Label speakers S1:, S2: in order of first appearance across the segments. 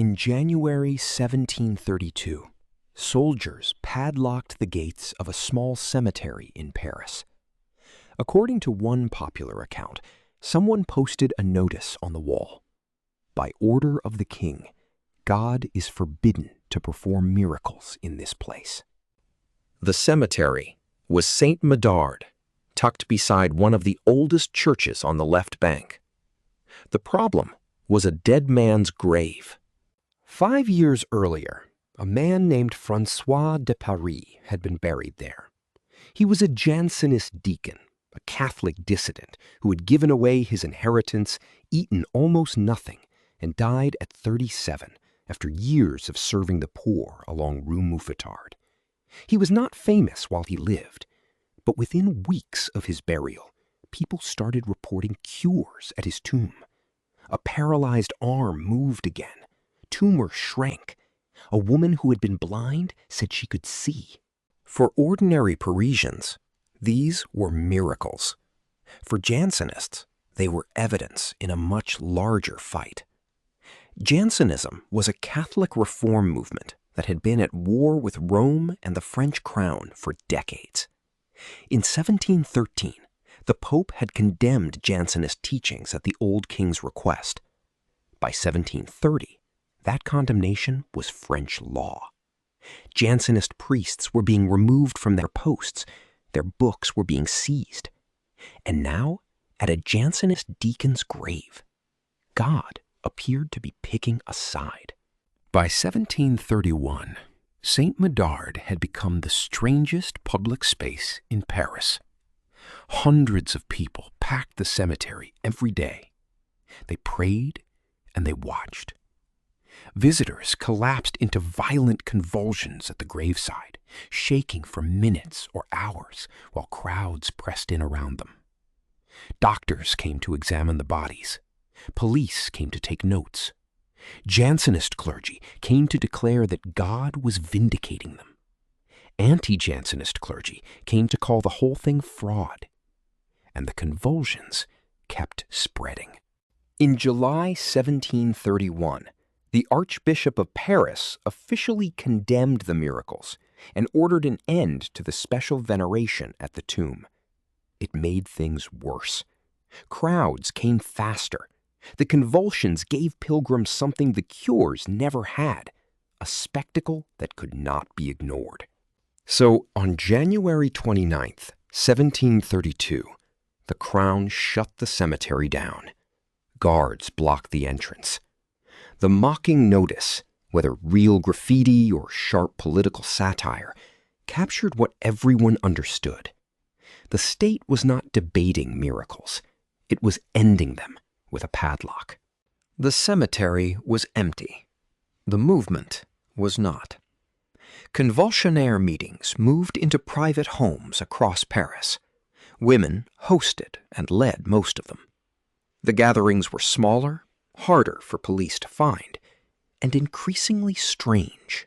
S1: In January 1732, soldiers padlocked the gates of a small cemetery in Paris. According to one popular account, someone posted a notice on the wall. By order of the king, God is forbidden to perform miracles in this place. The cemetery was Saint-Medard, tucked beside one of the oldest churches on the left bank. The problem was a dead man's grave. 5 years earlier, a man named François de Paris had been buried there. He was a Jansenist deacon, a Catholic dissident who had given away his inheritance, eaten almost nothing, and died at 37 after years of serving the poor along Rue Mouffetard. He was not famous while he lived, but within weeks of his burial, people started reporting cures at his tomb. A paralyzed arm moved again. Tumor shrank. A woman who had been blind said she could see. For ordinary Parisians, these were miracles. For Jansenists, they were evidence in a much larger fight. Jansenism was a Catholic reform movement that had been at war with Rome and the French crown for decades. In 1713, the Pope had condemned Jansenist teachings at the old king's request. By 1730, that condemnation was French law. Jansenist priests were being removed from their posts. Their books were being seized. And now, at a Jansenist deacon's grave, God appeared to be picking a side. By 1731, Saint-Medard had become the strangest public space in Paris. Hundreds of people packed the cemetery every day. They prayed and they watched. Visitors collapsed into violent convulsions at the graveside, shaking for minutes or hours while crowds pressed in around them. Doctors came to examine the bodies. Police came to take notes. Jansenist clergy came to declare that God was vindicating them. Anti-Jansenist clergy came to call the whole thing fraud. And the convulsions kept spreading. In July 1731, the Archbishop of Paris officially condemned the miracles and ordered an end to the special veneration at the tomb. It made things worse. Crowds came faster. The convulsions gave pilgrims something the cures never had, a spectacle that could not be ignored. So on January 29th, 1732, the Crown shut the cemetery down. Guards blocked the entrance. The mocking notice, whether real graffiti or sharp political satire, captured what everyone understood. The state was not debating miracles. It was ending them with a padlock. The cemetery was empty. The movement was not. Convulsionnaire meetings moved into private homes across Paris. Women hosted and led most of them. The gatherings were smaller, harder for police to find, and increasingly strange.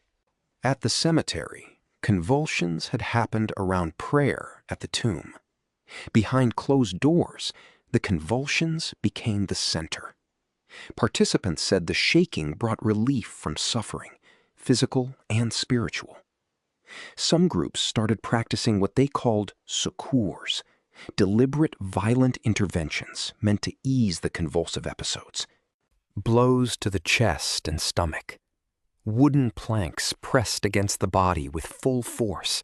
S1: At the cemetery, convulsions had happened around prayer at the tomb. Behind closed doors, the convulsions became the center. Participants said the shaking brought relief from suffering, physical and spiritual. Some groups started practicing what they called secours, deliberate violent interventions meant to ease the convulsive episodes. Blows to the chest and stomach, wooden planks pressed against the body with full force.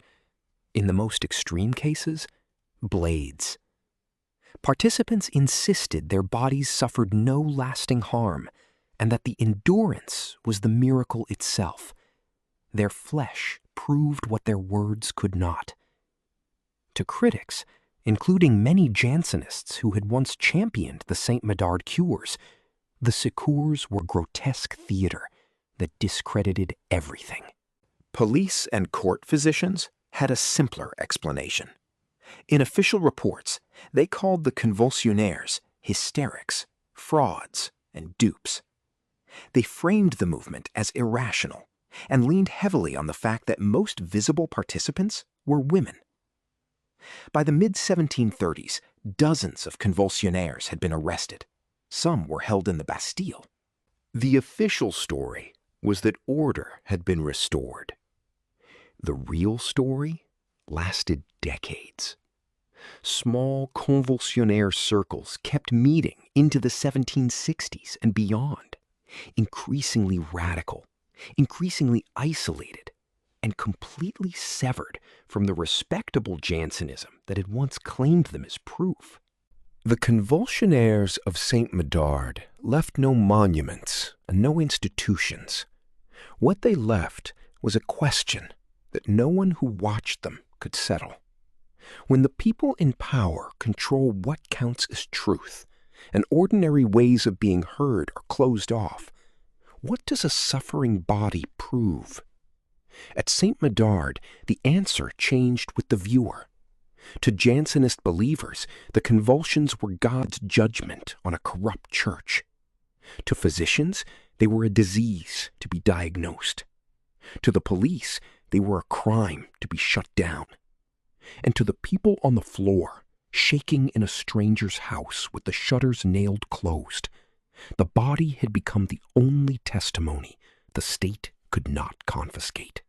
S1: In the most extreme cases, blades. Participants insisted their bodies suffered no lasting harm and that the endurance was the miracle itself. Their flesh proved what their words could not. To critics, including many Jansenists who had once championed the Saint-Medard cures, the secours were grotesque theater that discredited everything. Police and court physicians had a simpler explanation. In official reports, they called the convulsionnaires hysterics, frauds, and dupes. They framed the movement as irrational and leaned heavily on the fact that most visible participants were women. By the mid-1730s, dozens of convulsionnaires had been arrested. Some were held in the Bastille. The official story was that order had been restored. The real story lasted decades. Small convulsionnaire circles kept meeting into the 1760s and beyond, increasingly radical, increasingly isolated, and completely severed from the respectable Jansenism that had once claimed them as proof. The Convulsionnaires of Saint-Medard left no monuments and no institutions. What they left was a question that no one who watched them could settle. When the people in power control what counts as truth, and ordinary ways of being heard are closed off, what does a suffering body prove? At Saint-Medard, the answer changed with the viewer. To Jansenist believers, the convulsions were God's judgment on a corrupt church. To physicians, they were a disease to be diagnosed. To the police, they were a crime to be shut down. And to the people on the floor, shaking in a stranger's house with the shutters nailed closed, the body had become the only testimony the state could not confiscate.